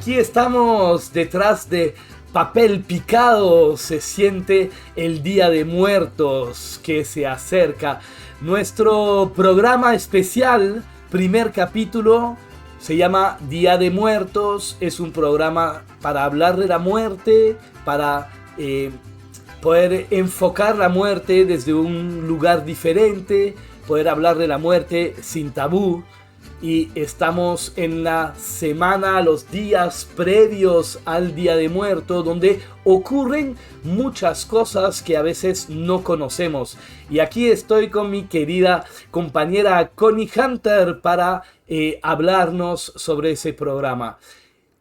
Aquí estamos detrás de papel picado, se siente el Día de Muertos que se acerca. Nuestro programa especial, primer capítulo, se llama Día de Muertos. Es un programa para hablar de la muerte, para poder enfocar la muerte desde un lugar diferente, poder hablar de la muerte sin tabú. Y estamos en la semana, los días previos al Día de Muertos, donde ocurren muchas cosas que a veces no conocemos. Y aquí estoy con mi querida compañera Connie Hunter para hablarnos sobre ese programa.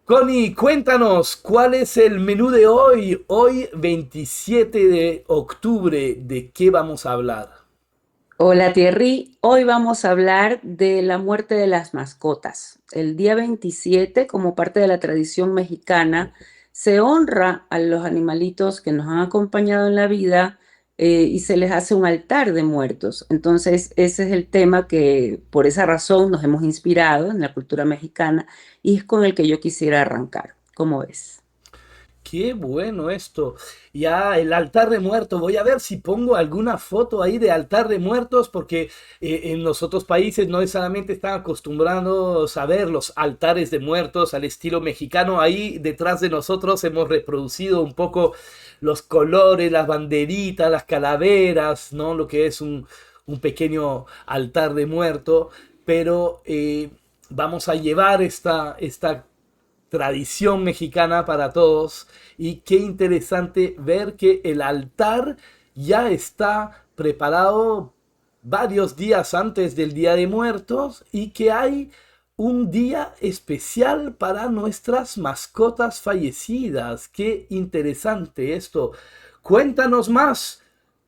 Connie, cuéntanos, ¿cuál es el menú de hoy? Hoy, 27 de octubre, ¿de qué vamos a hablar? Hola Thierry, hoy vamos a hablar de la muerte de las mascotas. El día 27, como parte de la tradición mexicana, se honra a los animalitos que nos han acompañado en la vida y se les hace un altar de muertos. Entonces, ese es el tema que por esa razón nos hemos inspirado en la cultura mexicana y es con el que yo quisiera arrancar. ¿Cómo ves? Qué bueno esto. Ya el altar de muertos. Voy a ver si pongo alguna foto ahí de altar de muertos porque en los otros países no necesariamente están acostumbrados a ver los altares de muertos al estilo mexicano. Ahí detrás de nosotros hemos reproducido un poco los colores, las banderitas, las calaveras, ¿no? Lo que es un pequeño altar de muerto. Pero vamos a llevar esta tradición mexicana para todos. Y qué interesante ver que el altar ya está preparado varios días antes del Día de Muertos y que hay un día especial para nuestras mascotas fallecidas. Qué interesante esto. Cuéntanos más.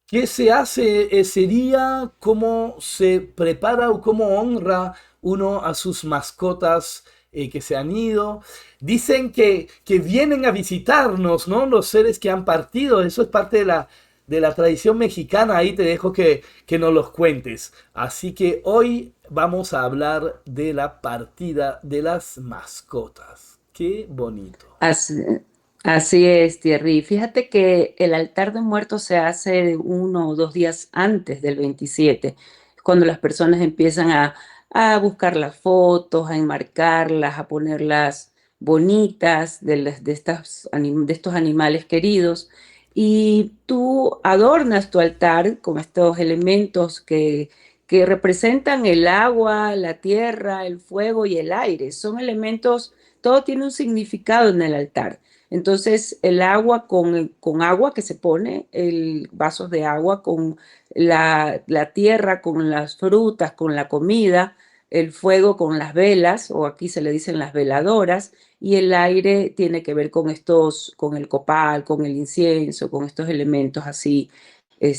¿Qué se hace ese día? ¿Cómo se prepara o cómo honra uno a sus mascotas que se han ido? Dicen que vienen a visitarnos, ¿no? Los seres que han partido. Eso es parte de la tradición mexicana. Ahí te dejo que nos los cuentes. Así que hoy vamos a hablar de la partida de las mascotas. Qué bonito. Así, así es, Thierry. Fíjate que el altar de muertos se hace 1 o 2 días antes del 27, cuando las personas empiezan a buscar las fotos, a enmarcarlas, a ponerlas bonitas de estos animales queridos. Y tú adornas tu altar con estos elementos que representan el agua, la tierra, el fuego y el aire. Son elementos, todo tiene un significado en el altar. Entonces, el agua con agua que se pone, el vasos de agua con la tierra, con las frutas, con la comida, el fuego con las velas, o aquí se le dicen las veladoras, y el aire tiene que ver con estos, con el copal, con el incienso, con estos elementos así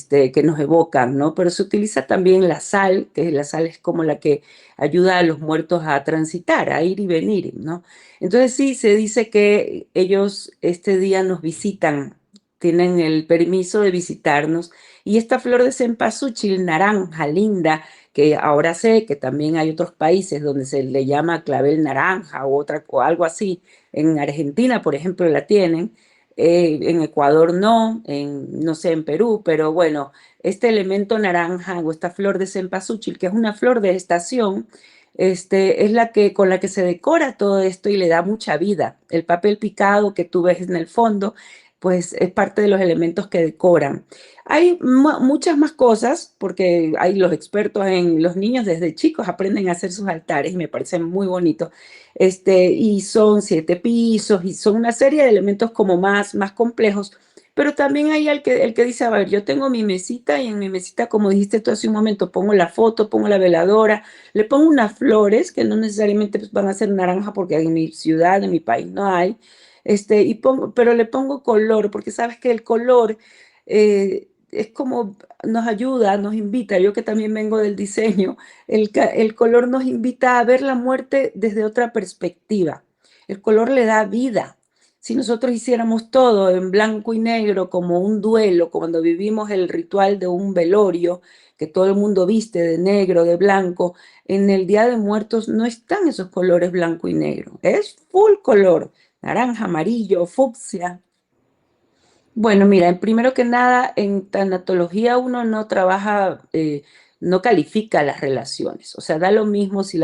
que nos evocan, ¿no? Pero se utiliza también la sal, que la sal es como la que ayuda a los muertos a transitar, a ir y venir, ¿no? Entonces sí, se dice que ellos este día nos visitan, tienen el permiso de visitarnos, y esta flor de cempasúchil naranja linda, que ahora sé que también hay otros países donde se le llama clavel naranja o otra o algo así. En Argentina, por ejemplo, la tienen. En Ecuador no, no sé, en Perú, pero bueno, este elemento naranja o esta flor de cempasúchil, que es una flor de estación, es la que con la que se decora todo esto y le da mucha vida. El papel picado que tú ves en el fondo, pues es parte de los elementos que decoran. Hay muchas más cosas, porque hay los expertos en los niños desde chicos aprenden a hacer sus altares y me parecen muy bonitos. Y son 7 pisos y son una serie de elementos como más complejos. Pero también hay el que dice, a ver, yo tengo mi mesita y en mi mesita, como dijiste tú hace un momento, pongo la foto, pongo la veladora, le pongo unas flores que no necesariamente pues, van a ser naranja porque en mi ciudad, en mi país no hay, pero le pongo color porque sabes que el color es como nos ayuda, nos invita, yo que también vengo del diseño, el color nos invita a ver la muerte desde otra perspectiva. El color le da vida. Si nosotros hiciéramos todo en blanco y negro como un duelo, cuando vivimos el ritual de un velorio, que todo el mundo viste de negro, de blanco, en el Día de Muertos no están esos colores blanco y negro, es full color. naranja, amarillo, fucsia. Bueno, mira, primero que nada, en tanatología uno no trabaja, no califica las relaciones. O sea, da lo mismo si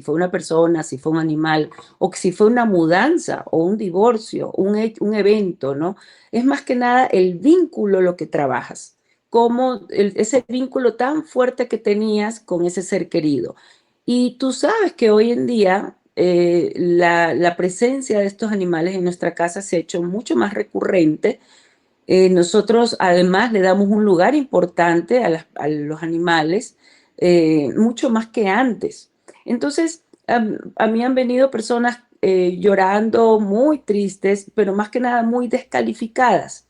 fue una persona, si fue un animal, o que si fue una mudanza o un divorcio, un evento, ¿no? Es más que nada el vínculo lo que trabajas, como ese vínculo tan fuerte que tenías con ese ser querido. Y tú sabes que hoy en día la presencia de estos animales en nuestra casa se ha hecho mucho más recurrente. Nosotros además le damos un lugar importante a los animales, mucho más que antes. Entonces, a mí han venido personas llorando, muy tristes, pero más que nada muy descalificadas,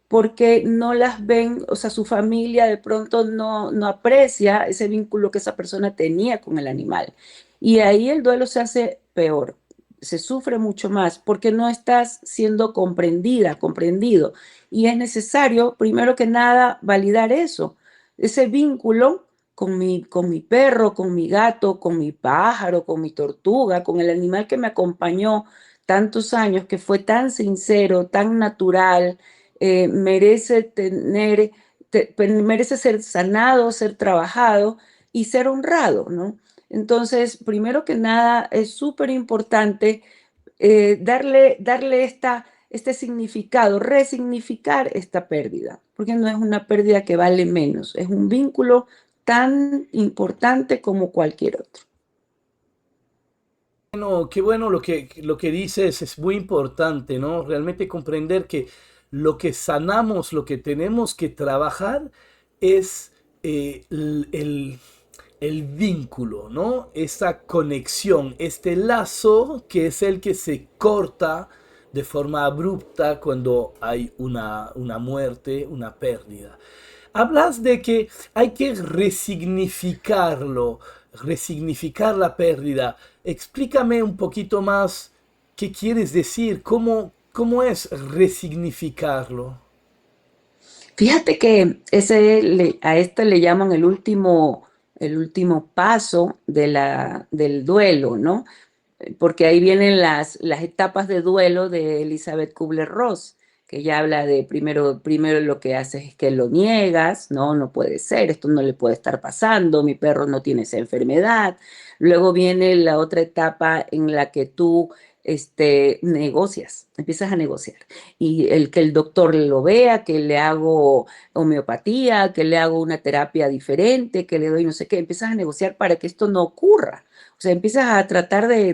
porque no las ven, o sea, su familia de pronto no aprecia ese vínculo que esa persona tenía con el animal. Y ahí el duelo se hace peor, se sufre mucho más, porque no estás siendo comprendida, comprendido. Y es necesario, primero que nada, validar eso, ese vínculo con mi perro, con mi gato, con mi pájaro, con mi tortuga, con el animal que me acompañó tantos años, que fue tan sincero, tan natural, merece merece ser sanado, ser trabajado y ser honrado, ¿no? Entonces, primero que nada, es súper importante darle este significado, resignificar esta pérdida, porque no es una pérdida que vale menos, es un vínculo tan importante como cualquier otro. Bueno, qué bueno lo que dices, es muy importante, ¿no? Realmente comprender que lo que sanamos, lo que tenemos que trabajar es el vínculo, ¿no? Esa conexión, este lazo que es el que se corta de forma abrupta cuando hay una muerte, una pérdida. Hablas de que hay que resignificarlo, resignificar la pérdida. Explícame un poquito más qué quieres decir, cómo es resignificarlo. Fíjate que a esto le llaman el último paso del duelo, ¿no? Porque ahí vienen las etapas de duelo de Elizabeth Kubler-Ross, que ya habla de primero lo que haces es que lo niegas, no, no puede ser, esto no le puede estar pasando, mi perro no tiene esa enfermedad. Luego viene la otra etapa en la que tú negocias, empiezas a negociar. Y el que el doctor lo vea, que le hago homeopatía, que le hago una terapia diferente, que le doy no sé qué, empiezas a negociar para que esto no ocurra. O sea, empiezas a tratar de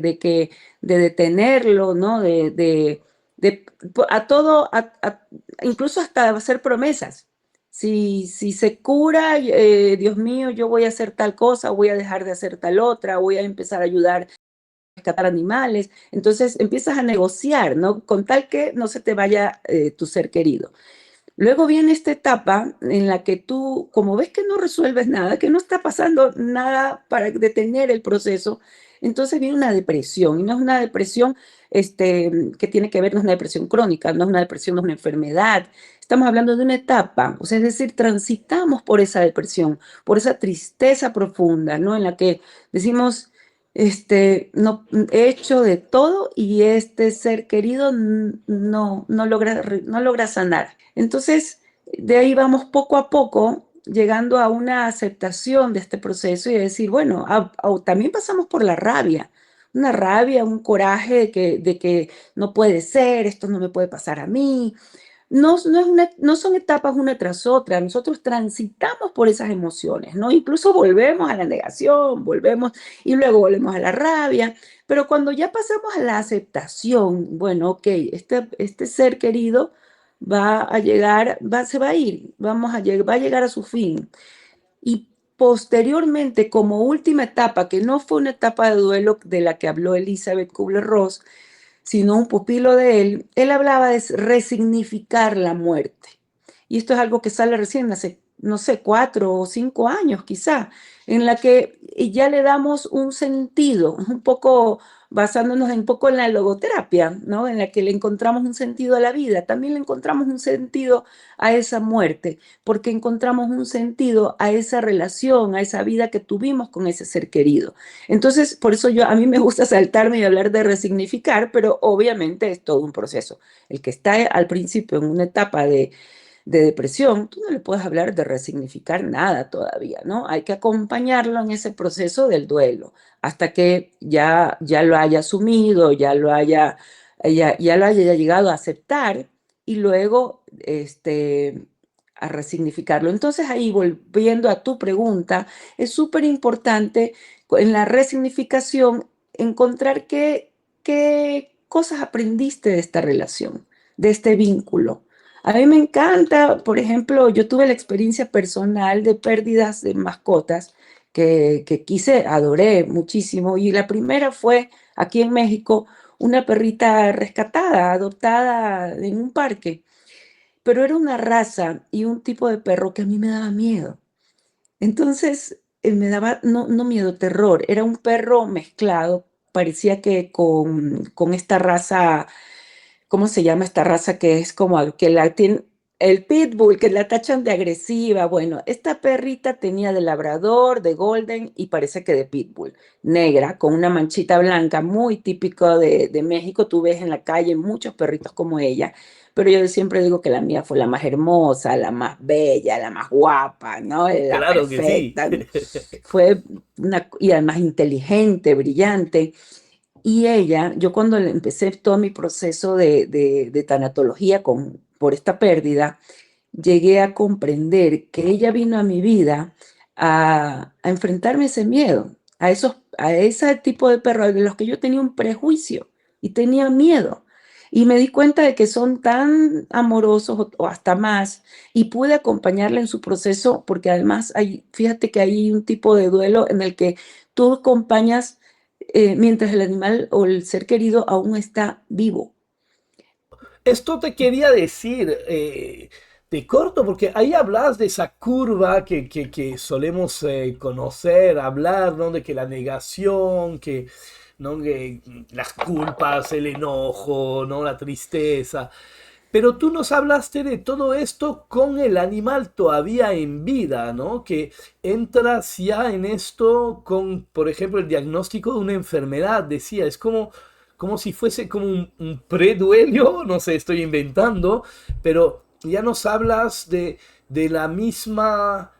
detenerlo, ¿no? De a todo, incluso hasta hacer promesas. Si se cura, Dios mío, yo voy a hacer tal cosa, voy a dejar de hacer tal otra, voy a empezar a ayudar a rescatar animales. Entonces empiezas a negociar, ¿no? Con tal que no se te vaya tu ser querido. Luego viene esta etapa en la que tú, como ves que no resuelves nada, que no está pasando nada para detener el proceso, entonces viene una depresión. Y no es una depresión que tiene que ver, no es una depresión crónica, no es una depresión, no es una enfermedad. Estamos hablando de una etapa, o sea, es decir, transitamos por esa depresión, por esa tristeza profunda, ¿no? En la que decimos, no, he hecho de todo y este ser querido no logra sanar. Entonces, de ahí vamos poco a poco llegando a una aceptación de este proceso y de decir, bueno, también pasamos por la rabia, una rabia, un coraje de que no puede ser, esto no me puede pasar a mí. No son etapas una tras otra, nosotros transitamos por esas emociones, ¿no? Incluso volvemos a la negación, volvemos y luego volvemos a la rabia, pero cuando ya pasamos a la aceptación, bueno, ok, este ser querido se va a ir, va a llegar a su fin. Y posteriormente, como última etapa, que no fue una etapa de duelo de la que habló Elizabeth Kubler-Ross, sino un pupilo de él hablaba de resignificar la muerte. Y esto es algo que sale recién hace, no sé, 4 o 5 años quizá, en la que ya le damos un sentido un poco basándonos un poco en la logoterapia, ¿no? En la que le encontramos un sentido a la vida, también le encontramos un sentido a esa muerte, porque encontramos un sentido a esa relación, a esa vida que tuvimos con ese ser querido. Entonces, por eso a mí me gusta saltarme y hablar de resignificar, pero obviamente es todo un proceso. El que está al principio en una etapa de depresión, tú no le puedes hablar de resignificar nada todavía, ¿no? Hay que acompañarlo en ese proceso del duelo hasta que ya lo haya asumido, ya lo haya llegado a aceptar y luego a resignificarlo. Entonces ahí, volviendo a tu pregunta, es súper importante en la resignificación encontrar qué cosas aprendiste de esta relación, de este vínculo. A mí me encanta, por ejemplo, yo tuve la experiencia personal de pérdidas de mascotas que quise, adoré muchísimo. Y la primera fue aquí en México, una perrita rescatada, adoptada en un parque. Pero era una raza y un tipo de perro que a mí me daba miedo. Entonces, me daba, no miedo, terror. Era un perro mezclado, parecía que con esta raza. ¿Cómo se llama esta raza que es como que la tiene, el pitbull, que la tachan de agresiva? Bueno, esta perrita tenía de labrador, de golden y parece que de pitbull, negra, con una manchita blanca, muy típico de México. Tú ves en la calle muchos perritos como ella, pero yo siempre digo que la mía fue la más hermosa, la más bella, la más guapa, ¿no? La Claro que sí. perfecta. Fue y además inteligente, brillante. Y ella, yo cuando empecé todo mi proceso de tanatología por esta pérdida, llegué a comprender que ella vino a mi vida a enfrentarme ese miedo, a ese tipo de perros de los que yo tenía un prejuicio y tenía miedo. Y me di cuenta de que son tan amorosos o hasta más, y pude acompañarla en su proceso, porque además fíjate que hay un tipo de duelo en el que tú acompañas mientras el animal o el ser querido aún está vivo. Esto te quería decir, te corto, porque ahí hablas de esa curva que solemos conocer, hablar, ¿no? De que la negación, que, ¿no? Que las culpas, el enojo, ¿no? La tristeza. Pero tú nos hablaste de todo esto con el animal todavía en vida, ¿no? Que entras ya en esto con, por ejemplo, el diagnóstico de una enfermedad, decía, es como si fuese como un preduelio, no sé, estoy inventando, pero ya nos hablas de la misma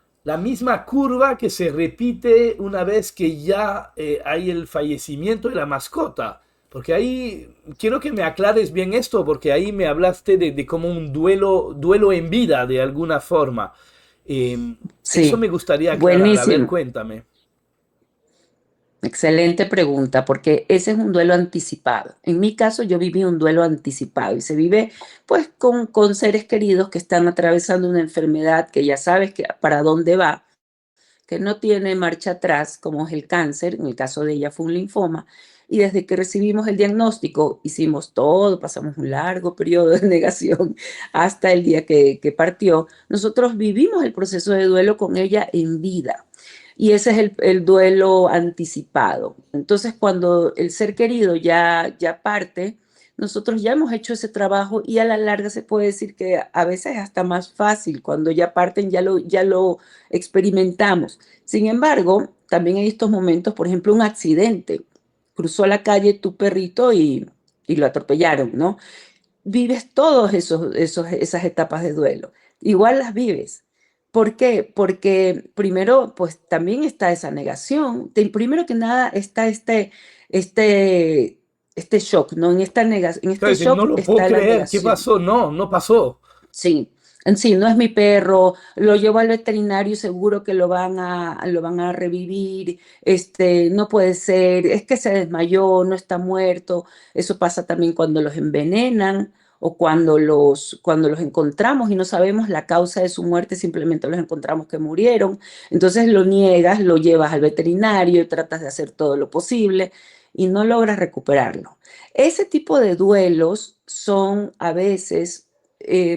curva que se repite una vez que ya hay el fallecimiento de la mascota. Porque ahí quiero que me aclares bien esto, porque ahí me hablaste de como un duelo en vida de alguna forma. Eso me Sí, gustaría aclarar. A ver, buenísimo. cuéntame. Excelente pregunta, porque ese es un duelo anticipado. En mi caso, yo viví un duelo anticipado y se vive pues con seres queridos que están atravesando una enfermedad que ya sabes que para dónde va, que no tiene marcha atrás, como es el cáncer. En el caso de ella fue un linfoma. Y desde que recibimos el diagnóstico, hicimos todo, pasamos un largo periodo de negación hasta el día que partió. Nosotros vivimos el proceso de duelo con ella en vida. Y ese es el duelo anticipado. Entonces, cuando el ser querido ya parte, nosotros ya hemos hecho ese trabajo y a la larga se puede decir que a veces es hasta más fácil. Cuando ya parten, ya lo experimentamos. Sin embargo, también hay estos momentos, por ejemplo, un accidente. Cruzó la calle tu perrito y lo atropellaron, ¿no? Vives todas esas etapas de duelo. Igual las vives. ¿Por qué? Porque primero, pues también está esa negación. Primero que nada está este, este shock, ¿no? En este Claro, no shock lo puedo está la creer. ¿Qué negación. pasó? No, no pasó. Sí, en sí, no es mi perro, lo llevo al veterinario y seguro que lo van a revivir. No puede ser, es que se desmayó, no está muerto. Eso pasa también cuando los envenenan o cuando los encontramos y no sabemos la causa de su muerte, simplemente los encontramos que murieron. Entonces lo niegas, lo llevas al veterinario y tratas de hacer todo lo posible y no logras recuperarlo. Ese tipo de duelos son a veces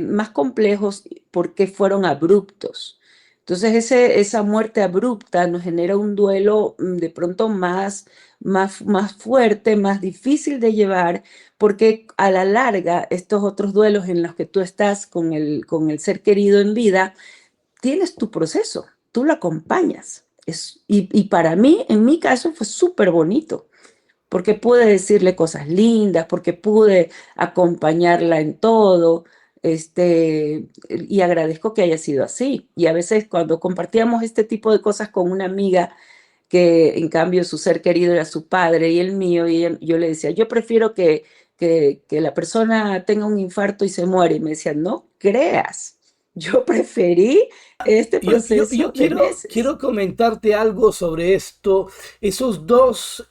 más complejos porque fueron abruptos. Entonces esa muerte abrupta nos genera un duelo de pronto más fuerte, más difícil de llevar, porque a la larga estos otros duelos en los que tú estás con el ser querido en vida, tienes tu proceso, tú lo acompañas. Y para mí, en mi caso, fue súper bonito porque pude decirle cosas lindas, porque pude acompañarla en todo, y agradezco que haya sido así. Y a veces cuando compartíamos este tipo de cosas con una amiga, que en cambio su ser querido era su padre y el mío, y yo le decía, yo prefiero que la persona tenga un infarto y se muere. Y me decía, no creas, yo preferí este Yo proceso de meses. quiero comentarte algo sobre esto. Esos dos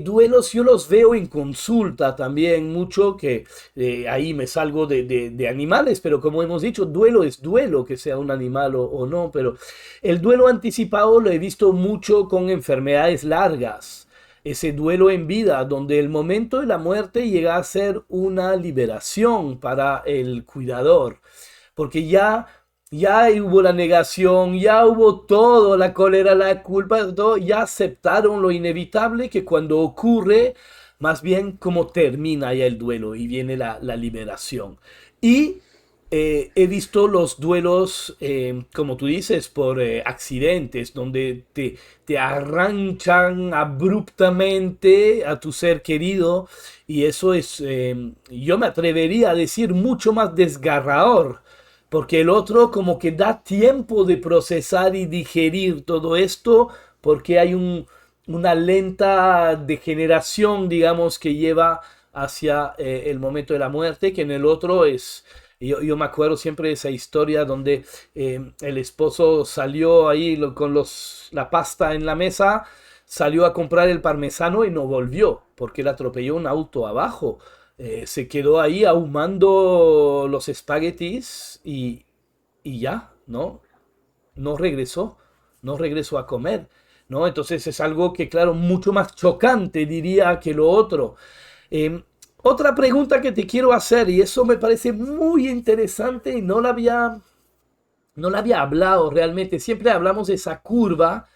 duelos yo los veo en consulta también mucho, que ahí me salgo de animales, pero como hemos dicho, duelo es duelo, que sea un animal o no, pero el duelo anticipado lo he visto mucho con enfermedades largas. Ese duelo en vida, donde el momento de la muerte llega a ser una liberación para el cuidador, porque ya hubo la negación, ya hubo todo, la cólera, la culpa, todo, ya aceptaron lo inevitable que cuando ocurre, más bien como termina ya el duelo y viene la liberación. Y he visto los duelos, como tú dices, por accidentes, donde te arranchan abruptamente a tu ser querido y eso es, yo me atrevería a decir, mucho más desgarrador porque el otro como que da tiempo de procesar y digerir todo esto, porque hay una lenta degeneración, digamos, que lleva hacia el momento de la muerte, que en el otro es... Yo me acuerdo siempre de esa historia donde el esposo salió ahí con la pasta en la mesa, salió a comprar el parmesano y no volvió, porque le atropelló un auto abajo. Se quedó ahí ahumando los espaguetis y ya, ¿no? No regresó, no regresó a comer, ¿no? Entonces es algo que, claro, mucho más chocante, diría, que lo otro. Eh, Otra pregunta que te quiero hacer, y eso me parece muy interesante y no la había hablado realmente, siempre hablamos de esa curva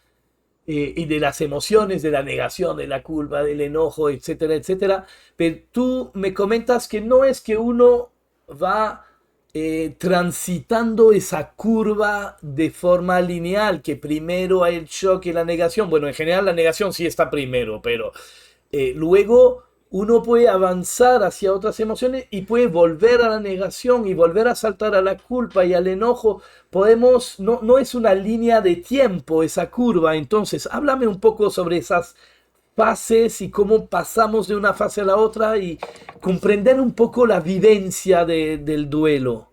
y de las emociones, de la negación, de la culpa, del enojo, etcétera, etcétera. Pero tú me comentas que no es que uno va transitando esa curva de forma lineal, que primero hay el shock y la negación. Bueno, en general la negación sí está primero, pero luego uno puede avanzar hacia otras emociones y puede volver a la negación y volver a saltar a la culpa y al enojo. Podemos, no es una línea de tiempo esa curva. Entonces, háblame un poco sobre esas fases y cómo pasamos de una fase a la otra y comprender un poco la vivencia del duelo.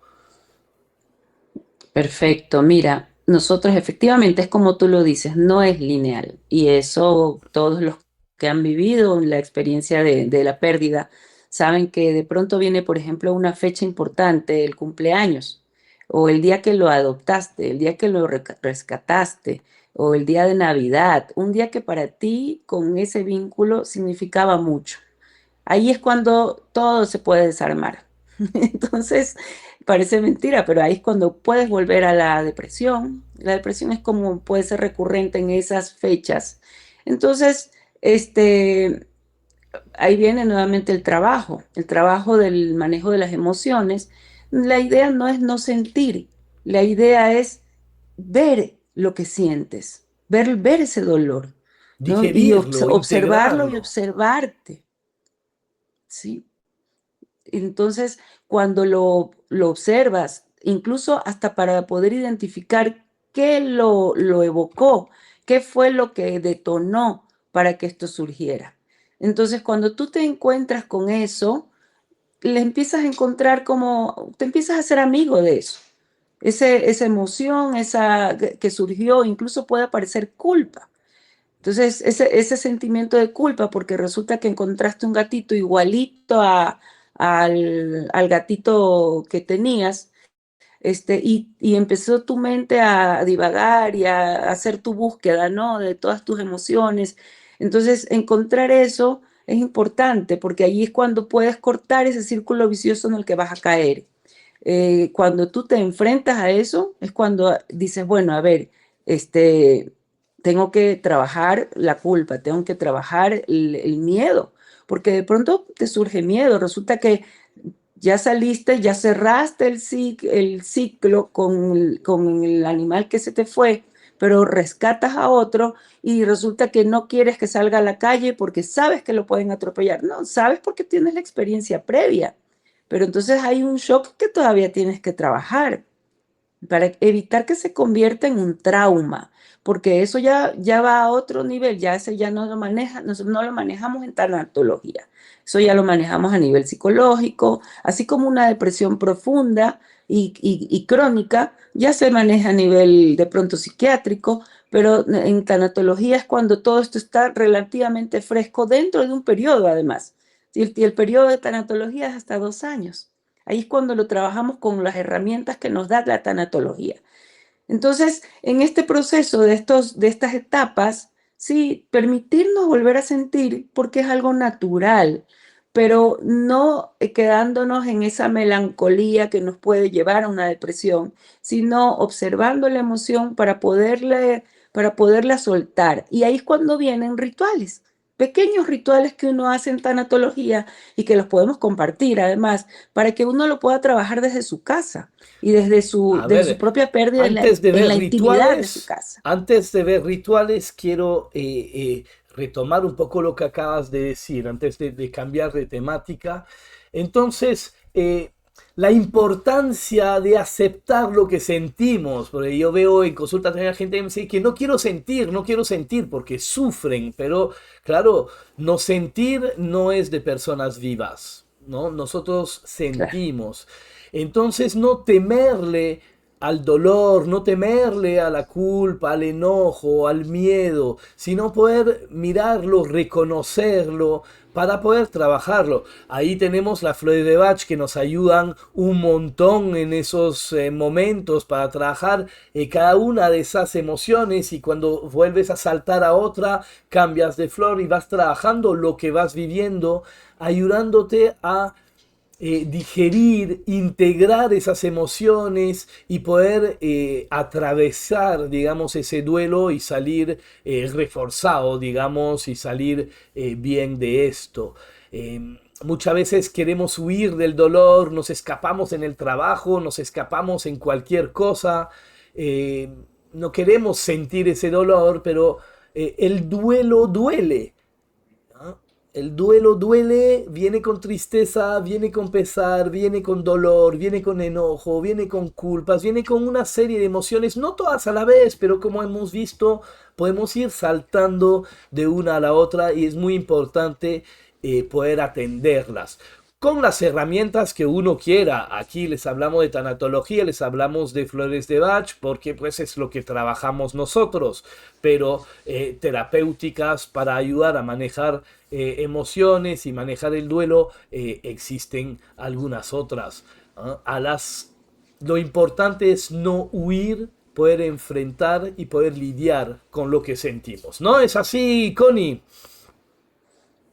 Perfecto, mira, nosotros efectivamente es como tú lo dices, no es lineal y eso todos los que han vivido la experiencia de la pérdida saben que de pronto viene, por ejemplo, una fecha importante, el cumpleaños o el día que lo adoptaste, el día que lo rescataste o el día de Navidad, un día que para ti con ese vínculo significaba mucho. Ahí es cuando todo se puede desarmar. Entonces, parece mentira, pero ahí es cuando puedes volver a la depresión. La depresión es como puede ser recurrente en esas fechas. Entonces, este, ahí viene nuevamente el trabajo del manejo de las emociones. La idea no es no sentir, la idea es ver lo que sientes, ver ese dolor, ¿no? Y Digerirlo, observarlo y integrarlo. observarte, ¿sí? Entonces, cuando lo observas, incluso hasta para poder identificar qué lo evocó, qué fue lo que detonó para que esto surgiera. Entonces, cuando tú te encuentras con eso, le empiezas a encontrar como, te empiezas a ser amigo de eso. Esa emoción, esa que surgió, incluso puede aparecer culpa. Entonces, ese sentimiento de culpa, porque resulta que encontraste un gatito igualito al gatito que tenías, y empezó tu mente a divagar y a hacer tu búsqueda, ¿no? De todas tus emociones. Entonces, encontrar eso es importante, porque allí es cuando puedes cortar ese círculo vicioso en el que vas a caer. Cuando tú te enfrentas a eso, es cuando dices, bueno, a ver, este, tengo que trabajar la culpa, tengo que trabajar el miedo, porque de pronto te surge miedo, resulta que ya saliste, ya cerraste el ciclo con el animal que se te fue, pero rescatas a otro y resulta que no quieres que salga a la calle porque sabes que lo pueden atropellar. No, sabes porque tienes la experiencia previa, pero entonces hay un shock que todavía tienes que trabajar para evitar que se convierta en un trauma, porque eso ya va a otro nivel, ya ese ya no lo maneja, nosotros no lo manejamos en tanatología, eso ya lo manejamos a nivel psicológico, así como una depresión profunda y crónica, ya se maneja a nivel de pronto psiquiátrico, pero en tanatología es cuando todo esto está relativamente fresco dentro de un periodo además, y el periodo de tanatología es hasta 2 años. Ahí es cuando lo trabajamos con las herramientas que nos da la tanatología. Entonces, en este proceso de estas etapas, sí, permitirnos volver a sentir porque es algo natural, pero no quedándonos en esa melancolía que nos puede llevar a una depresión, sino observando la emoción para poderla soltar. Y ahí es cuando vienen rituales, pequeños rituales que uno hace en tanatología y que los podemos compartir además, para que uno lo pueda trabajar desde su casa y A desde su ver, propia pérdida antes de en ver la intimidad de su rituales, casa. quiero retomar un poco lo que acabas de decir, antes de cambiar de temática. Entonces, la importancia de aceptar lo que sentimos, porque yo veo en consultas de la gente que me dice que no quiero sentir, no quiero sentir porque sufren, pero claro, no sentir no es de personas vivas, ¿no? Nosotros Claro. sentimos. Entonces, no temerle al dolor, no temerle a la culpa, al enojo, al miedo, sino poder mirarlo, reconocerlo para poder trabajarlo. Ahí tenemos las flores de Bach que nos ayudan un montón en esos momentos para trabajar cada una de esas emociones, y cuando vuelves a saltar a otra, cambias de flor y vas trabajando lo que vas viviendo, ayudándote a digerir, integrar esas emociones y poder atravesar, digamos, ese duelo y salir reforzado, digamos, y salir bien de esto. Muchas veces queremos huir del dolor, nos escapamos en el trabajo, nos escapamos en cualquier cosa, eh, no queremos sentir ese dolor, pero el duelo duele. ¿No? El duelo duele, viene con tristeza, viene con pesar, viene con dolor, viene con enojo, viene con culpas, viene con una serie de emociones, no todas a la vez, pero como hemos visto, podemos ir saltando de una a la otra y es muy importante poder atenderlas con las herramientas que uno quiera. Aquí les hablamos de tanatología, les hablamos de flores de Bach, porque pues es lo que trabajamos nosotros, pero terapéuticas para ayudar a manejar emociones y manejar el duelo, existen algunas otras. ¿Ah? Lo importante es no huir, poder enfrentar y poder lidiar con lo que sentimos. ¿No es así, Connie?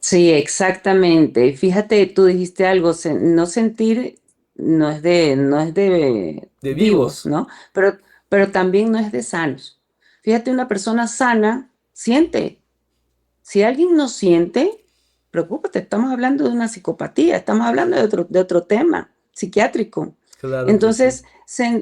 Sí, exactamente. Fíjate, tú dijiste algo, no sentir no es de De vivos, vivos. ¿no? Pero también no es de sanos. Fíjate, una persona sana siente. Si alguien no siente, preocúpate, estamos hablando de una psicopatía, estamos hablando de otro tema psiquiátrico. Claro que sí. Entonces,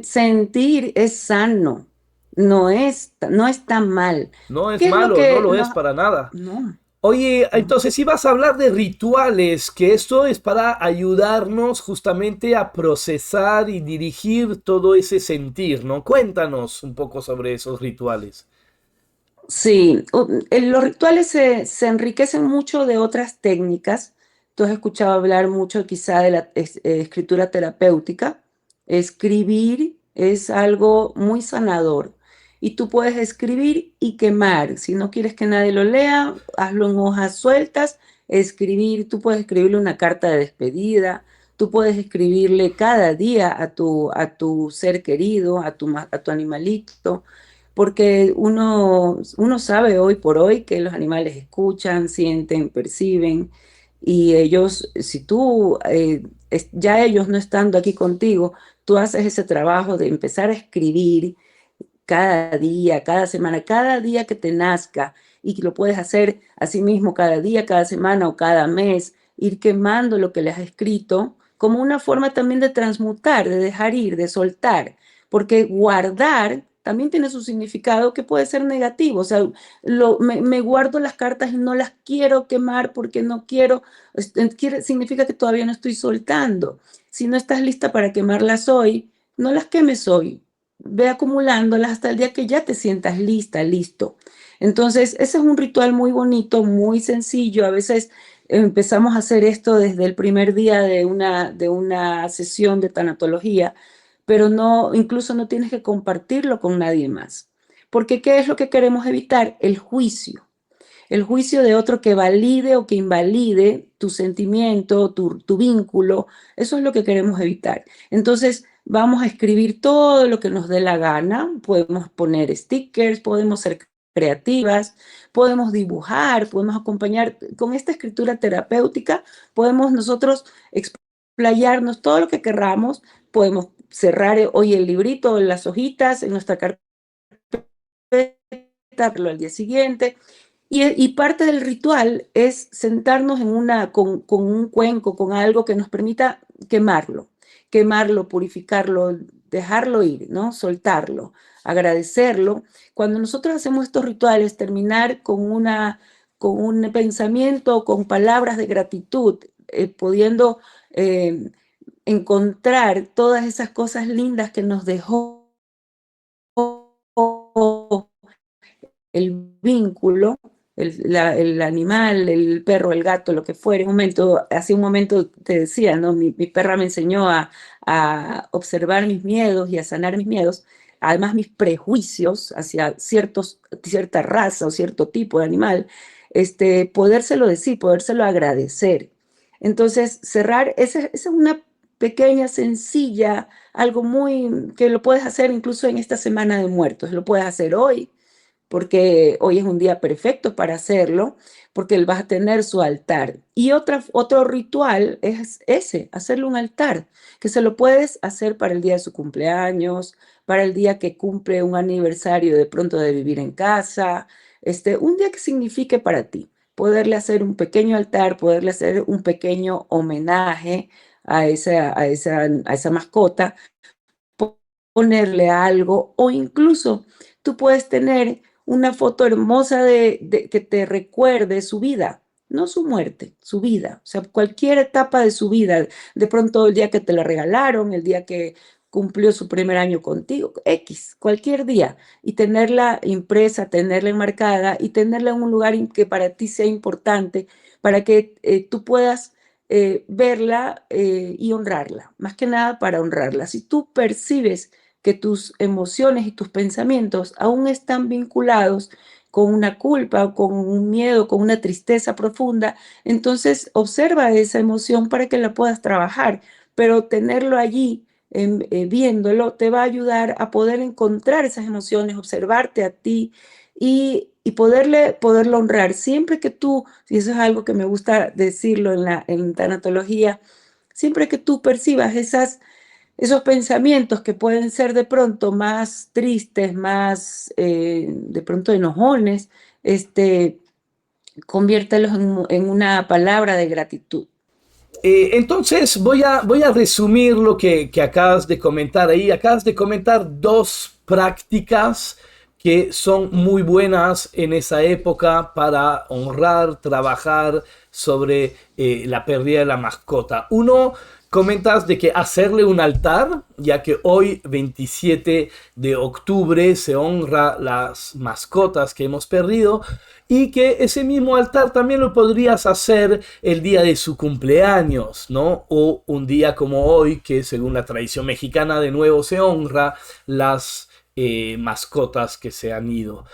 sentir es sano, no está mal. No es ¿Qué es lo malo, no que lo es nos... para nada. No, Oye, no. entonces si vas a hablar de rituales, que esto es para ayudarnos justamente a procesar y dirigir todo ese sentir, ¿no? Cuéntanos un poco sobre esos rituales. Sí, los rituales se enriquecen mucho de otras técnicas. Tú has escuchado hablar mucho quizá de la escritura terapéutica. Escribir es algo muy sanador y tú puedes escribir y quemar. Si no quieres que nadie lo lea, hazlo en hojas sueltas. Escribir, tú puedes escribirle una carta de despedida, tú puedes escribirle cada día a tu ser querido, a tu animalito, porque uno sabe hoy por hoy que los animales escuchan, sienten, perciben, y ellos, si tú, ya ellos no estando aquí contigo, tú haces ese trabajo de empezar a escribir cada día, cada semana, cada día que te nazca y que lo puedes hacer así mismo cada día, cada semana o cada mes, ir quemando lo que le has escrito como una forma también de transmutar, de dejar ir, de soltar, porque guardar también tiene su significado que puede ser negativo, o sea, me guardo las cartas y no las quiero quemar porque no quiero, significa que todavía no estoy soltando. Si no estás lista para quemarlas hoy, no las quemes hoy, ve acumulándolas hasta el día que ya te sientas lista, listo. Entonces, ese es un ritual muy bonito, muy sencillo. A veces empezamos a hacer esto desde el primer día de una sesión de tanatología, pero no, incluso no tienes que compartirlo con nadie más. Porque ¿qué es lo que queremos evitar? El juicio de otro que valide o que invalide tu sentimiento, tu vínculo, eso es lo que queremos evitar. Entonces, vamos a escribir todo lo que nos dé la gana, podemos poner stickers, podemos ser creativas, podemos dibujar, podemos acompañar con esta escritura terapéutica, podemos nosotros explayarnos todo lo que querramos, podemos cerrar hoy el librito, las hojitas en nuestra carpeta, al día siguiente, y parte del ritual es sentarnos con un cuenco, con algo que nos permita quemarlo, purificarlo, dejarlo ir, ¿no? Soltarlo, agradecerlo. Cuando nosotros hacemos estos rituales, terminar con un pensamiento, con palabras de gratitud, pudiendo eh, encontrar todas esas cosas lindas que nos dejó el vínculo, el animal, el perro, el gato, lo que fuera. Hace un momento te decía, ¿no? Mi perra me enseñó a observar mis miedos y a sanar mis miedos, además mis prejuicios hacia cierta raza o cierto tipo de animal, podérselo decir, podérselo agradecer. Entonces, cerrar, esa es una pequeña, sencilla, algo muy que lo puedes hacer incluso en esta Semana de Muertos, lo puedes hacer hoy, porque hoy es un día perfecto para hacerlo, porque él va a tener su altar. Y otro ritual es ese, hacerle un altar, que se lo puedes hacer para el día de su cumpleaños, para el día que cumple un aniversario de pronto de vivir en casa, un día que signifique para ti. Poderle hacer un pequeño altar, poderle hacer un pequeño homenaje a esa mascota, ponerle algo o incluso tú puedes tener una foto hermosa que te recuerde su vida, no su muerte, su vida, o sea, cualquier etapa de su vida, de pronto el día que te la regalaron, el día que cumplió su primer año contigo, X, cualquier día, y tenerla impresa, tenerla enmarcada y tenerla en un lugar que para ti sea importante, para que tú puedas verla y honrarla, más que nada para honrarla. Si tú percibes que tus emociones y tus pensamientos aún están vinculados con una culpa, con un miedo, con una tristeza profunda, entonces observa esa emoción para que la puedas trabajar, pero tenerlo allí, viéndolo, te va a ayudar a poder encontrar esas emociones, observarte a ti y poderlo honrar. Siempre que tú, y eso es algo que me gusta decirlo en tanatología, siempre que tú percibas esos pensamientos que pueden ser de pronto más tristes, más de pronto enojones, conviértelos en una palabra de gratitud. Entonces voy a resumir lo que acabas de comentar ahí. Acabas de comentar dos prácticas que son muy buenas en esa época para honrar, trabajar sobre la pérdida de la mascota. Uno, comentas de que hacerle un altar, ya que hoy 27 de octubre se honra las mascotas que hemos perdido y que ese mismo altar también lo podrías hacer el día de su cumpleaños, ¿no? O un día como hoy, que según la tradición mexicana de nuevo se honra las mascotas que se han ido.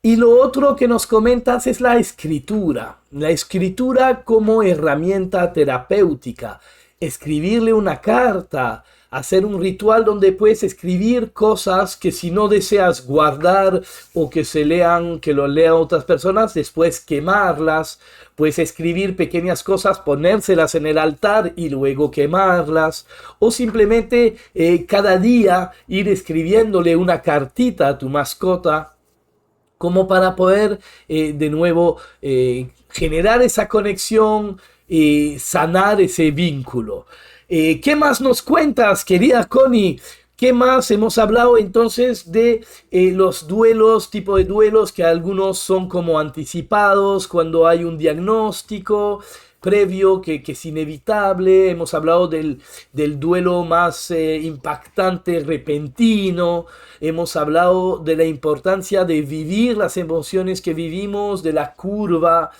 Y lo otro que nos comentas es la escritura como herramienta terapéutica. Escribirle una carta hacer un ritual donde puedes escribir cosas que si no deseas guardar o que se lean, que lo lean otras personas, después quemarlas. Puedes escribir pequeñas cosas, ponérselas en el altar y luego quemarlas. O simplemente cada día ir escribiéndole una cartita a tu mascota como para poder de nuevo generar esa conexión y sanar ese vínculo. ¿Qué más nos cuentas, querida Connie? ¿Qué más? Hemos hablado entonces de los duelos, tipo de duelos que algunos son como anticipados cuando hay un diagnóstico previo que es inevitable. Hemos hablado del duelo más impactante, repentino. Hemos hablado de la importancia de vivir las emociones que vivimos, de la curva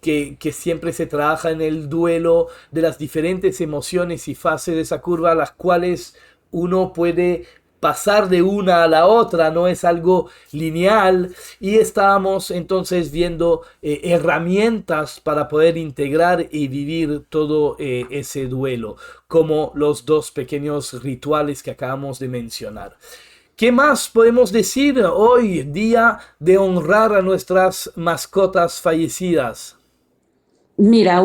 que siempre se trabaja en el duelo, de las diferentes emociones y fases de esa curva, las cuales uno puede pasar de una a la otra, no es algo lineal, y estábamos entonces viendo herramientas para poder integrar y vivir todo ese duelo, como los dos pequeños rituales que acabamos de mencionar. ¿Qué más podemos decir hoy día de honrar a nuestras mascotas fallecidas? Mira,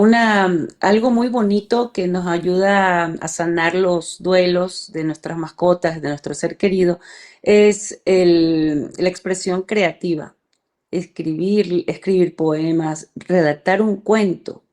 algo muy bonito que nos ayuda a sanar los duelos de nuestras mascotas, de nuestro ser querido, es la expresión creativa. Escribir poemas, redactar un cuento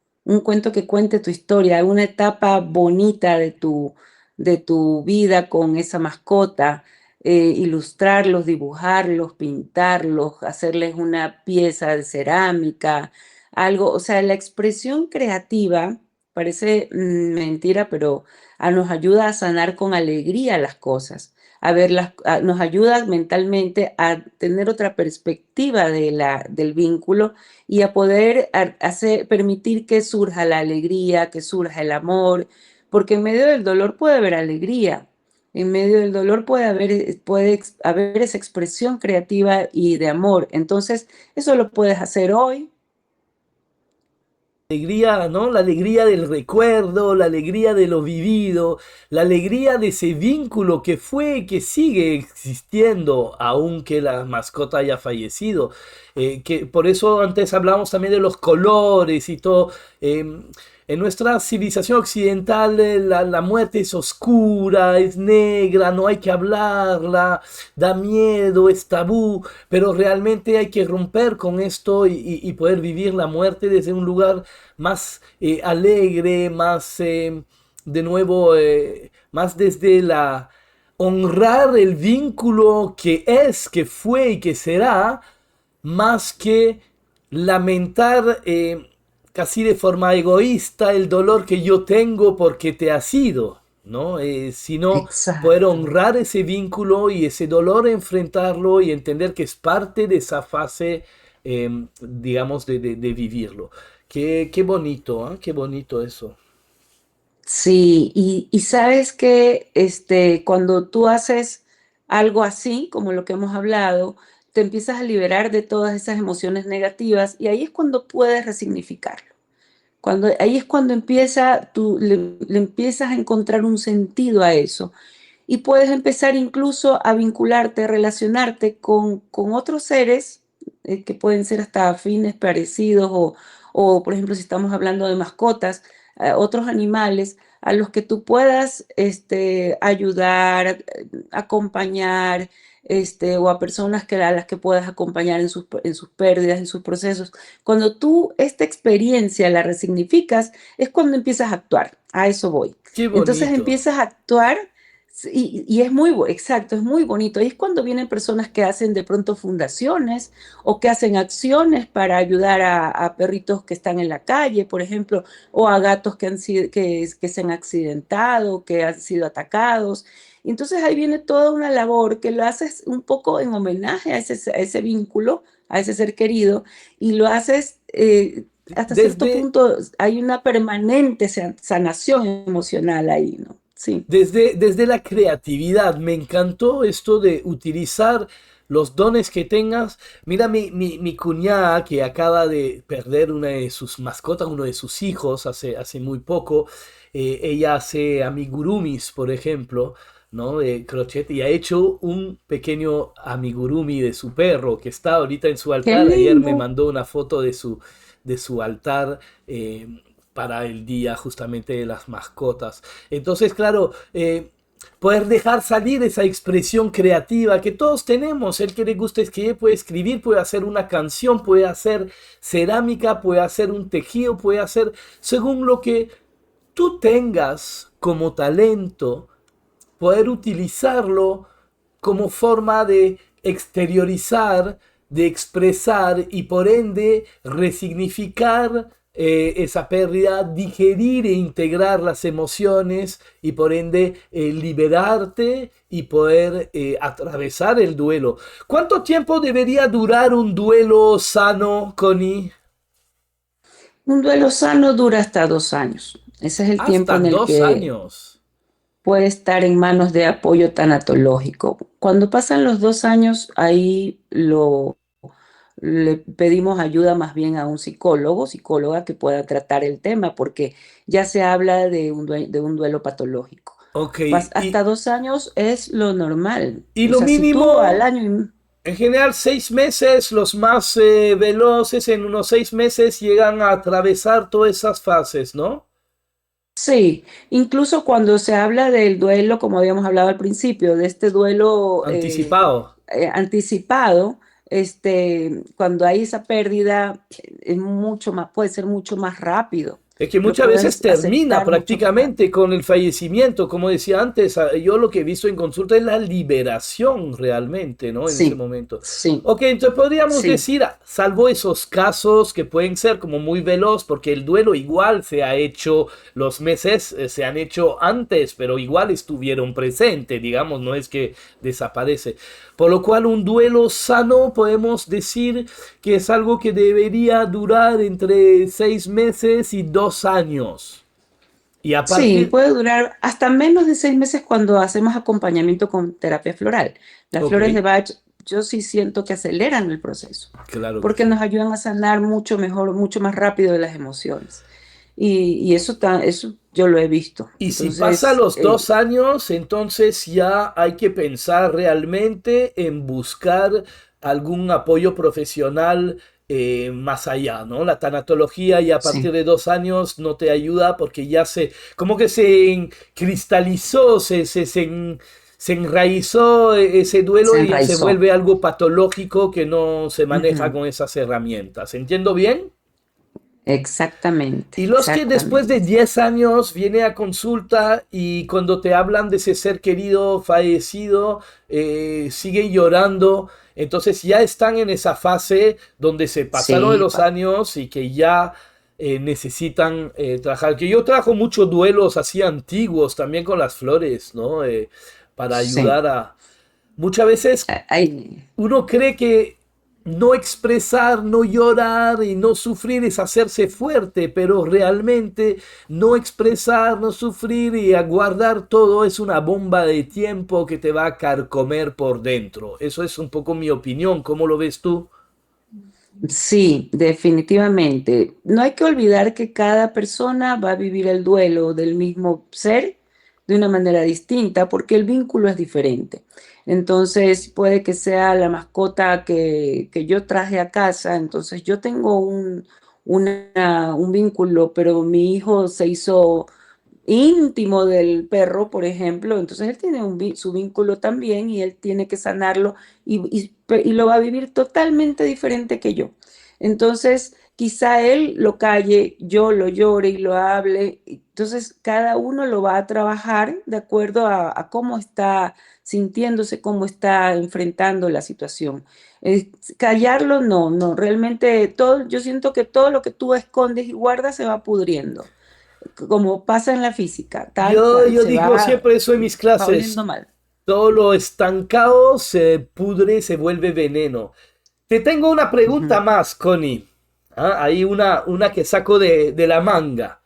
que cuente tu historia, una etapa bonita de tu vida con esa mascota, ilustrarlos, dibujarlos, pintarlos, hacerles una pieza de cerámica, algo, o sea, la expresión creativa parece mentira, pero nos ayuda a sanar con alegría las cosas, nos ayuda mentalmente a tener otra perspectiva del vínculo y a poder permitir que surja la alegría, que surja el amor, porque en medio del dolor puede haber alegría. En medio del dolor puede haber esa expresión creativa y de amor. Entonces, eso lo puedes hacer hoy. Alegría, ¿no? La alegría del recuerdo, la alegría de lo vivido, la alegría de ese vínculo que fue y que sigue existiendo, aunque la mascota haya fallecido. Que por eso antes hablamos también de los colores y todo. En nuestra civilización occidental la muerte es oscura, es negra, no hay que hablarla, da miedo, es tabú, pero realmente hay que romper con esto y poder vivir la muerte desde un lugar más alegre, más de nuevo, más desde la honrar el vínculo que es, que fue y que será, más que lamentar casi de forma egoísta el dolor que yo tengo porque te has ido, ¿no? Sino poder Exacto. honrar ese vínculo y ese dolor, enfrentarlo y entender que es parte de esa fase, digamos, de vivirlo. Qué bonito, ¿eh? Qué bonito eso. Sí, y sabes que cuando tú haces algo así, como lo que hemos hablado, te empiezas a liberar de todas esas emociones negativas y ahí es cuando puedes resignificarlo. Ahí es cuando le empiezas a encontrar un sentido a eso y puedes empezar incluso a vincularte, a relacionarte con otros seres que pueden ser hasta afines, parecidos o, por ejemplo, si estamos hablando de mascotas, otros animales a los que tú puedas ayudar, acompañar, o a personas a las que puedas acompañar en sus pérdidas, en sus procesos. Cuando tú esta experiencia la resignificas, es cuando empiezas a actuar. A eso voy. Qué Entonces bonito. empiezas a actuar y es exacto, es muy bonito. Y es cuando vienen personas que hacen de pronto fundaciones o que hacen acciones para ayudar a perritos que están en la calle, por ejemplo, o a gatos que se han accidentado, que han sido atacados. Y entonces ahí viene toda una labor que lo haces un poco en homenaje a ese vínculo, a ese ser querido, y lo haces hasta cierto Desde, punto, hay una permanente sanación emocional ahí, ¿no? sí. Desde la creatividad, me encantó esto de utilizar los dones que tengas. Mira, mi cuñada que acaba de perder una de sus mascotas, uno de sus hijos, hace muy poco. Ella hace amigurumis, por ejemplo, ¿no? De crochet y ha hecho un pequeño amigurumi de su perro que está ahorita en su Qué altar. Ayer me lindo. mandó una foto de su altar. Para el día justamente de las mascotas. Entonces, claro, poder dejar salir esa expresión creativa que todos tenemos. El que le gusta escribir puede escribir, puede hacer una canción, puede hacer cerámica, puede hacer un tejido, puede hacer según lo que tú tengas como talento, poder utilizarlo como forma de exteriorizar, de expresar y por ende resignificar esa pérdida, digerir e integrar las emociones y por ende liberarte y poder atravesar el duelo. ¿Cuánto tiempo debería durar un duelo sano, Connie? Un duelo sano dura hasta 2 años. Ese es el tiempo Hasta en el dos que años. puede estar en manos de apoyo tanatológico. Cuando pasan los 2 años, ahí le pedimos ayuda más bien a un psicólogo, psicóloga que pueda tratar el tema, porque ya se habla de un duelo patológico. Ok, Hasta 2 años es lo normal. y O lo sea, si tú al mínimo, año. en general 6 meses, los más veloces en unos 6 meses llegan a atravesar todas esas fases, ¿no? Sí, incluso cuando se habla del duelo, como habíamos hablado al principio, de este duelo Anticipado. anticipado, cuando hay esa pérdida, es mucho más, puede ser mucho más rápido. Es que Lo muchas veces puedes termina aceptar mucho más rápido. prácticamente con el fallecimiento, como decía antes, yo lo que he visto en consulta es la liberación realmente, ¿no? En ese Sí, momento. sí, Ok, entonces podríamos sí, decir, salvo esos casos que pueden ser como muy veloz, porque el duelo igual se ha hecho, los meses se han hecho antes, pero igual estuvieron presentes, digamos, no es que desaparece. Por lo cual un duelo sano podemos decir que es algo que debería durar entre 6 meses y 2 años. Y a sí, partir... puede durar hasta menos de 6 meses cuando hacemos acompañamiento con terapia floral. Las Ok, flores de Bach, yo sí siento que aceleran el proceso, claro que porque sí. nos ayudan a sanar mucho mejor, mucho más rápido de las emociones. Y eso, eso yo lo he visto. Y si pasa Entonces, los 2 años, entonces ya hay que pensar realmente en buscar algún apoyo profesional más allá, ¿no? La tanatología y a partir sí, de 2 años no te ayuda porque ya como que se cristalizó, se enraizó ese se duelo y se enraizó. vuelve algo patológico que no se maneja Ujú. con esas herramientas. ¿Entiendo bien? Exactamente, Y los que después de exactamente. 10 años viene a consulta y cuando te hablan de ese ser querido fallecido, siguen llorando, entonces ya están en esa fase donde se pasaron de Sí, los años y que ya necesitan trabajar. Que yo trabajo muchos duelos así antiguos también con las flores, ¿no? Para sí. ayudar a... Muchas veces Ay, uno cree que no expresar, no llorar y no sufrir es hacerse fuerte, pero realmente no expresar, no sufrir y aguardar todo es una bomba de tiempo que te va a carcomer por dentro. Eso es un poco mi opinión. ¿Cómo lo ves tú? sí, definitivamente. No hay que olvidar que cada persona va a vivir el duelo del mismo ser de una manera distinta porque el vínculo es diferente. Entonces, puede que sea la mascota que yo traje a casa, entonces yo tengo un vínculo, pero mi hijo se hizo íntimo del perro, por ejemplo, entonces él tiene su vínculo también y él tiene que sanarlo y lo va a vivir totalmente diferente que yo. Entonces, quizá él lo calle, yo lo llore y lo hable. Entonces, cada uno lo va a trabajar de acuerdo a cómo está sintiéndose, cómo está enfrentando la situación. Callarlo, no, no, realmente todo, yo siento que todo lo que tú escondes y guardas se va pudriendo como pasa en la física, tal Yo, cual, yo digo siempre eso en mis va oliendo clases. mal. Todo lo estancado se pudre, se vuelve veneno. Te tengo una pregunta Ujú. más, Connie. Hay una que saco de la manga.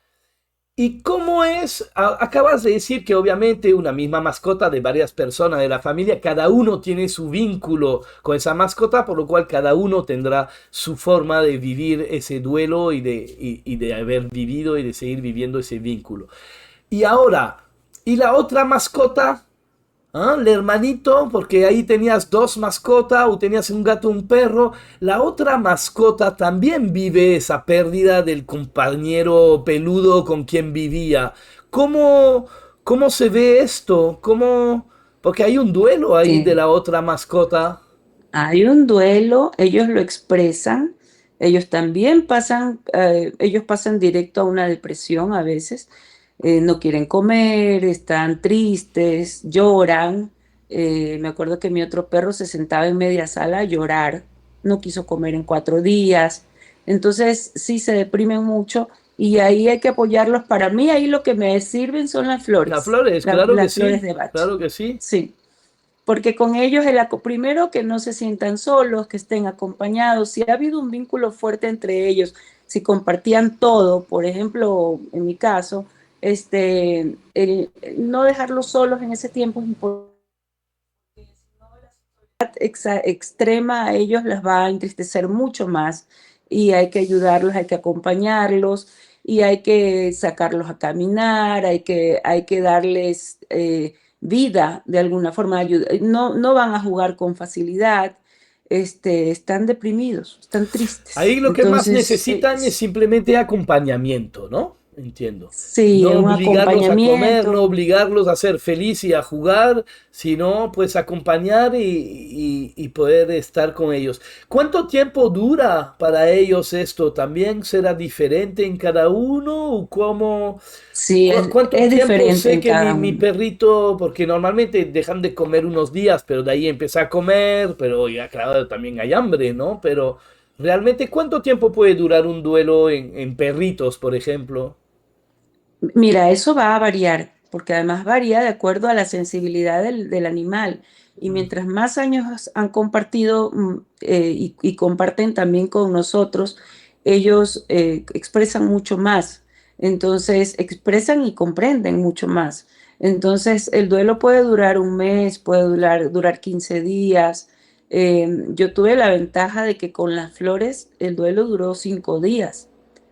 ¿Y cómo es? Acabas de decir que obviamente una misma mascota de varias personas de la familia, cada uno tiene su vínculo con esa mascota, por lo cual cada uno tendrá su forma de vivir ese duelo y de haber vivido y de seguir viviendo ese vínculo. Y ahora, ¿y la otra mascota? ¿Ah? El hermanito, porque ahí tenías dos mascotas, o tenías un gato, un perro. La otra mascota también vive esa pérdida del compañero peludo con quien vivía. ¿Cómo, cómo se ve esto? ¿Cómo? Porque hay un duelo ahí de Sí. la otra mascota. Hay un duelo, ellos lo expresan, ellos también pasan, ellos pasan directo a una depresión a veces, no quieren comer, están tristes, lloran. Me acuerdo que mi otro perro se sentaba en media sala a llorar, no quiso comer en 4 días, entonces sí se deprimen mucho y ahí hay que apoyarlos. Para mí ahí lo que me sirven son las Las flores, flores, claro que las flores sí, de Bach. claro que sí. Sí. Porque con ellos, primero que no se sientan solos, que estén acompañados, si ha habido un vínculo fuerte entre ellos, si compartían todo, por ejemplo, en mi caso, no dejarlos solos en ese tiempo es importante. Extrema a ellos les va a entristecer mucho más y hay que ayudarlos, hay que acompañarlos y hay que sacarlos a caminar, hay que darles vida de alguna forma. No, no van a jugar con facilidad, están deprimidos, están Ahí tristes. lo que más Entonces, necesitan es simplemente acompañamiento, ¿no? Entiendo. sí, No un obligarlos a comer, no acompañamiento. obligarlos a ser feliz y a jugar, sino pues acompañar y poder estar con ellos. ¿Cuánto tiempo dura para ellos esto? ¿También será diferente en cada uno? ¿O cómo? Sí, ¿Cuánto es tiempo diferente sé en que cada mi uno. perrito, porque normalmente dejan de comer unos días, pero de ahí empieza a comer, pero ya claro, también hay hambre, ¿no? Pero realmente, ¿cuánto tiempo puede durar un duelo en perritos, por ejemplo? Mira, eso va a variar, porque además varía de acuerdo a la sensibilidad del animal. Y mientras más años han compartido y comparten también con nosotros, ellos expresan mucho más. Entonces, expresan y comprenden mucho más. Entonces, el duelo puede durar un mes, puede durar 15 días. Yo tuve la ventaja de que con las flores el duelo duró 5 días.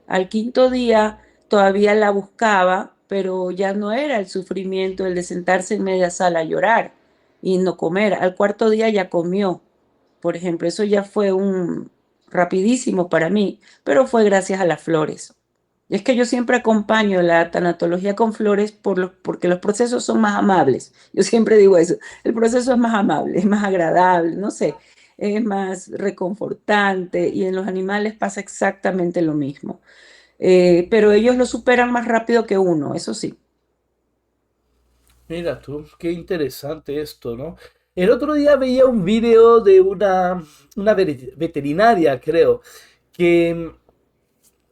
Al quinto día todavía la buscaba, pero ya no era el sufrimiento el de sentarse en media sala a llorar y no comer. Al cuarto día ya comió, por ejemplo, eso ya fue un rapidísimo para mí, pero fue gracias a las flores. Y es que yo siempre acompaño la tanatología con flores porque los procesos son más amables. Yo siempre digo eso, el proceso es más amable, es más agradable, no sé, es más reconfortante y en los animales pasa exactamente lo mismo. Pero ellos lo superan más rápido que uno, eso sí. Mira tú, qué interesante esto, ¿no? El otro día veía un video de una veterinaria, creo, que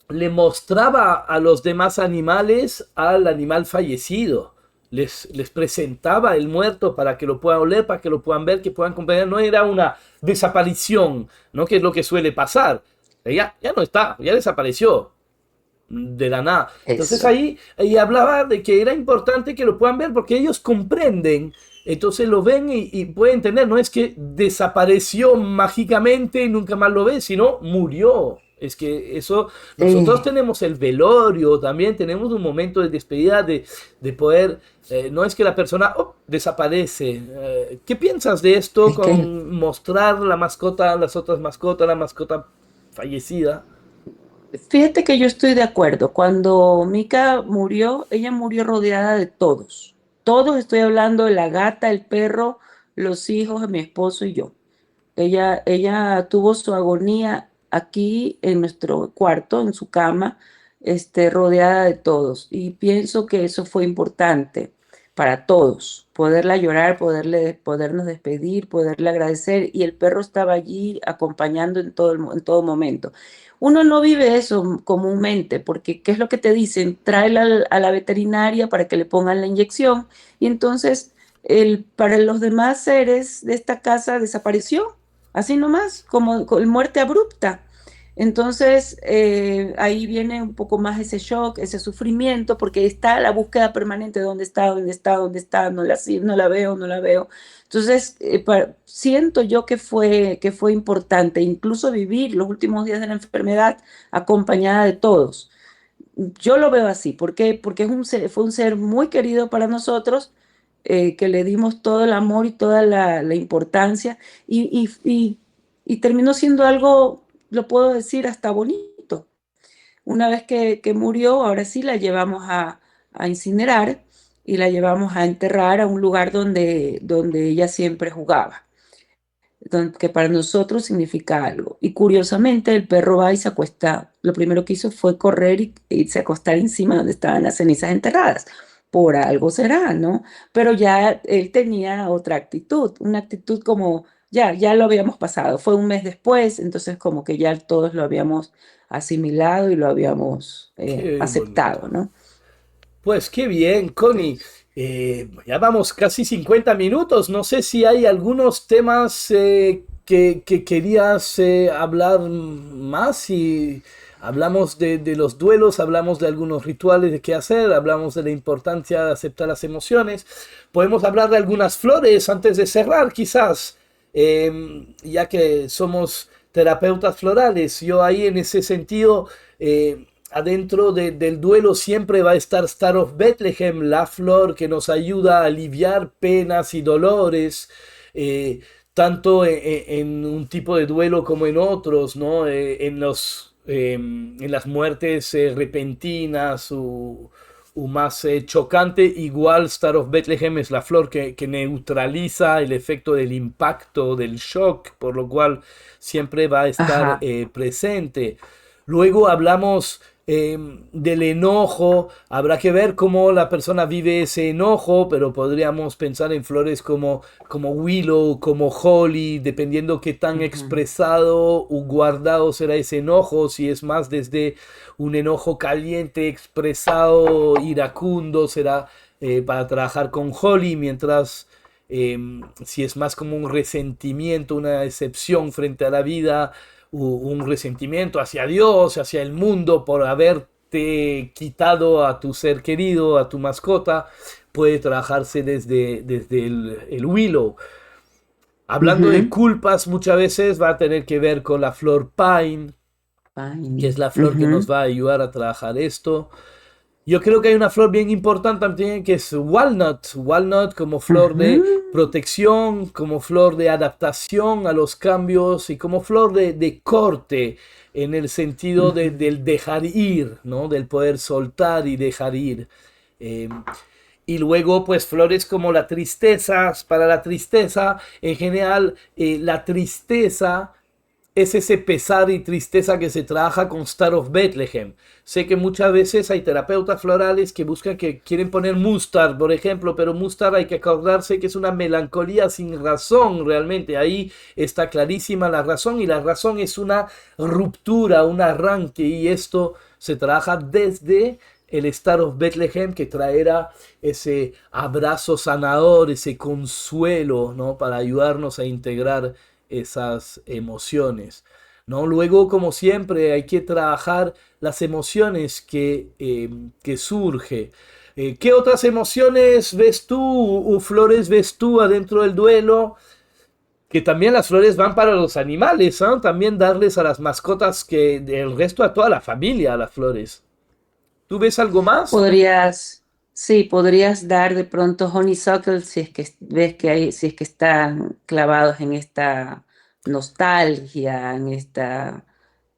le mostraba a los demás animales al animal fallecido. Les presentaba el muerto para que lo puedan oler, para que lo puedan ver, que puedan comprender. No era una desaparición, ¿no? Que es lo que suele pasar. Ya no está, ya desapareció de la nada. Entonces Eso. ahí hablaba de que era importante que lo puedan ver porque ellos comprenden, entonces lo ven y pueden entender, no es que desapareció mágicamente y nunca más lo ves, sino murió. Es que eso, nosotros Eh, tenemos el velorio, también tenemos un momento de despedida de poder, no es que la persona desaparece. ¿Qué piensas de esto es que con mostrar la mascota, las otras mascotas, la mascota fallecida? fíjate que yo estoy de acuerdo. Cuando Mika murió, ella murió rodeada de todos. Todos, estoy hablando de la gata, el perro, los hijos, mi esposo y yo. Ella tuvo su agonía aquí en nuestro cuarto, en su cama, rodeada de todos. Y pienso que eso fue importante para todos, poderla llorar, podernos despedir, poderle agradecer. Y el perro estaba allí acompañando en todo momento. Uno no vive eso comúnmente, porque ¿qué es lo que te dicen? Tráela a la veterinaria para que le pongan la inyección. Y entonces, para los demás seres de esta casa desapareció así nomás, como con muerte abrupta. Entonces, ahí viene un poco más ese shock, ese sufrimiento, porque está la búsqueda permanente de dónde está, dónde está, dónde está, no la veo, no la veo. Entonces, siento yo que fue importante incluso vivir los últimos días de la enfermedad acompañada de todos. Yo lo veo así, ¿por qué? Porque fue un ser muy querido para nosotros, que le dimos todo el amor y toda la importancia, y terminó siendo algo, lo puedo decir, hasta bonito. Una vez que murió, ahora sí la llevamos a incinerar y la llevamos a enterrar a un lugar donde ella siempre jugaba, que para nosotros significa algo. Y curiosamente el perro va y se acuesta, lo primero que hizo fue correr y se acostar encima donde estaban las cenizas enterradas. Por algo será, ¿no? Pero ya él tenía otra actitud, una actitud como, ya lo habíamos pasado, fue un mes después, entonces como que ya todos lo habíamos asimilado y lo habíamos Qué bonito. aceptado, ¿no? Pues qué bien, Connie. Ya vamos casi 50 minutos. No sé si hay algunos temas que querías hablar más. Si hablamos de los duelos, hablamos de algunos rituales de qué hacer, hablamos de la importancia de aceptar las emociones. Podemos hablar de algunas flores antes de cerrar, quizás, ya que somos terapeutas florales. Yo ahí en ese sentido... adentro del duelo siempre va a estar Star of Bethlehem, la flor que nos ayuda a aliviar penas y dolores, tanto en un tipo de duelo como en otros, ¿no? En las muertes repentinas o más chocante, igual Star of Bethlehem es la flor que neutraliza el efecto del impacto, del shock, por lo cual siempre va a estar Ajá, presente. Luego hablamos del enojo, habrá que ver cómo la persona vive ese enojo, pero podríamos pensar en flores como willow, como holly, dependiendo qué tan ujú, expresado o guardado será ese enojo, si es más desde un enojo caliente, expresado, iracundo, será para trabajar con holly, mientras si es más como un resentimiento, una decepción frente a la vida, un resentimiento hacia Dios, hacia el mundo por haberte quitado a tu ser querido, a tu mascota, puede trabajarse desde el willow. Hablando de ujú. culpas, muchas veces va a tener que ver con la flor pine, que Fine. es la flor que nos Ujú, va a ayudar a trabajar esto. Yo creo que hay una flor bien importante también que es walnut. Walnut como flor de ujú, protección, como flor de adaptación a los cambios y como flor de corte en el sentido ujú. del dejar ir, ¿no? Del poder soltar y dejar ir. Eh, y luego, pues flores como la tristeza, para la tristeza, en general, la tristeza es ese pesar y tristeza que se trabaja con Star of Bethlehem. Sé que muchas veces hay terapeutas florales que buscan que quieren poner mustard, por ejemplo, pero mustard hay que acordarse que es una melancolía sin razón realmente. Ahí está clarísima la razón y la razón es una ruptura, un arranque y esto se trabaja desde el Star of Bethlehem que traerá ese abrazo sanador, ese consuelo, ¿no? Para ayudarnos a integrar esas emociones. ¿No? Luego, como siempre, hay que trabajar las emociones que surge. ¿Qué otras emociones ves tú o flores ves tú adentro del duelo? Que también las flores van para los animales, ¿eh? También darles a las mascotas que el resto a toda la familia las flores. ¿Tú ves algo más? Podrías, sí, podrías dar de pronto honeysuckle si es que ves que hay, si es que están clavados en esta nostalgia, en esta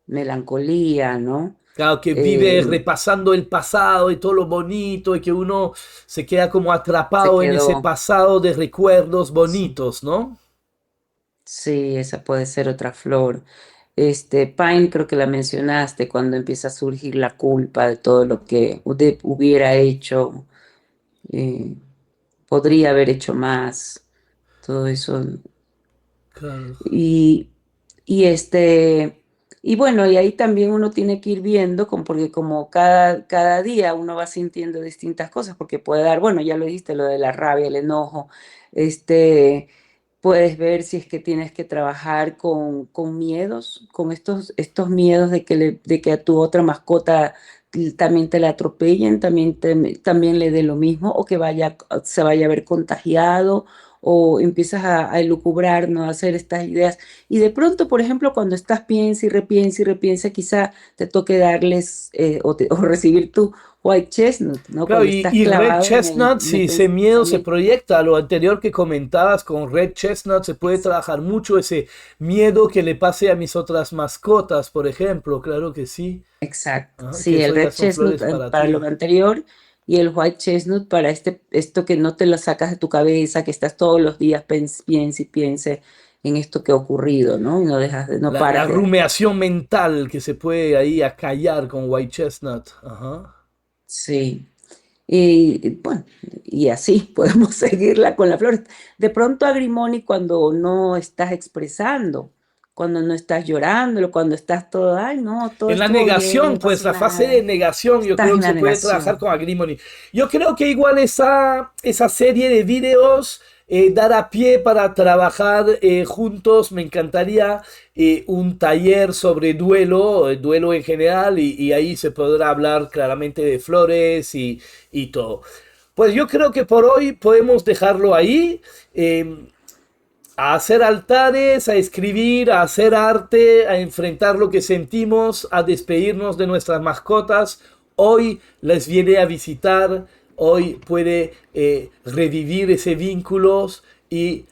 melancolía, ¿no? Claro, que vive Eh, repasando el pasado y todo lo bonito y que uno se queda como Se atrapado en ese quedó, pasado de recuerdos sí, bonitos, ¿no? sí, esa puede ser otra flor. Pine creo que la mencionaste cuando empieza a surgir la culpa de todo lo que hubiera hecho, eh, podría haber hecho más, todo eso. Claro. Y, y y bueno, y ahí también uno tiene que ir viendo, porque como cada día uno va sintiendo distintas cosas, porque puede dar, bueno, ya lo dijiste, lo de la rabia, el enojo, este, Puedes ver si es que tienes que trabajar con miedos, con estos miedos de que a tu otra mascota también te la atropellen, también le dé lo mismo, o que se vaya a ver contagiado, o empiezas a elucubrar, ¿no? A hacer estas ideas. Y de pronto, por ejemplo, cuando estás piensa y repiensa, quizá te toque darles o recibir tu white chestnut, ¿no? Claro, Cuando estás y Red clavado Chestnut, en el si ese miedo se pensamiento. proyecta a lo anterior que comentabas con Red Chestnut, se puede trabajar mucho ese miedo que le pase a mis otras mascotas, por ejemplo, claro que sí. Exacto. Ajá, que Sí, el eso ya red son chestnut flores para para lo ti. anterior y el white chestnut para esto que no te lo sacas de tu cabeza, que estás todos los días piense y piense en esto que ha ocurrido, ¿no? Y no La paras de actuar. rumiación mental que se puede ahí acallar con White Chestnut. Ajá. Sí. Bueno, y así podemos seguirla con las flores. De pronto, Agrimoni, cuando no estás expresando, cuando no estás llorando, cuando estás todo, ay, no, todo En la estuvo bien, negación, no pues pasó la fase de nada. negación, yo Estás creo en que la se puede trabajar negación. con Agrimony. Yo creo que igual esa serie de videos dará pie para trabajar juntos. Me encantaría un taller sobre duelo, duelo en general, y ahí se podrá hablar claramente de flores y todo. Pues yo creo que por hoy podemos dejarlo ahí. A hacer altares, a escribir, a hacer arte, a enfrentar lo que sentimos, a despedirnos de nuestras mascotas. Hoy les viene a visitar, hoy puede revivir ese vínculo y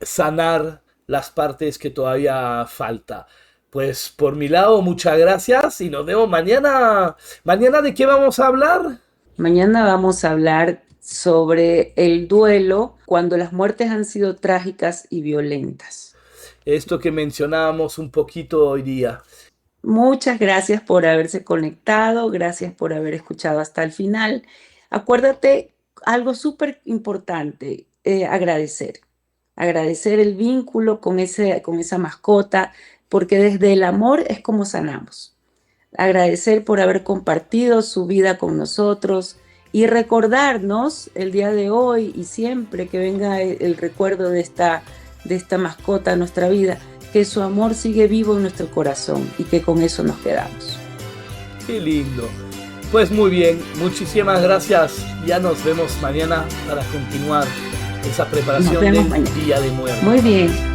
sanar las partes que todavía falta. Pues por mi lado, muchas gracias y nos vemos mañana. ¿Mañana de qué vamos a hablar? Mañana vamos a hablar sobre el duelo cuando las muertes han sido trágicas y violentas. Esto que mencionábamos un poquito hoy día. Muchas gracias por haberse conectado, gracias por haber escuchado hasta el final. Acuérdate algo súper importante, agradecer. Agradecer el vínculo con esa mascota, porque desde el amor es como sanamos. Agradecer por haber compartido su vida con nosotros y recordarnos el día de hoy y siempre que venga el recuerdo de esta mascota a nuestra vida, que su amor sigue vivo en nuestro corazón y que con eso nos quedamos. Qué lindo. Pues muy bien, muchísimas gracias. Ya nos vemos mañana para continuar esa Nos preparación vemos del mañana. Día de Muertos. Muy bien.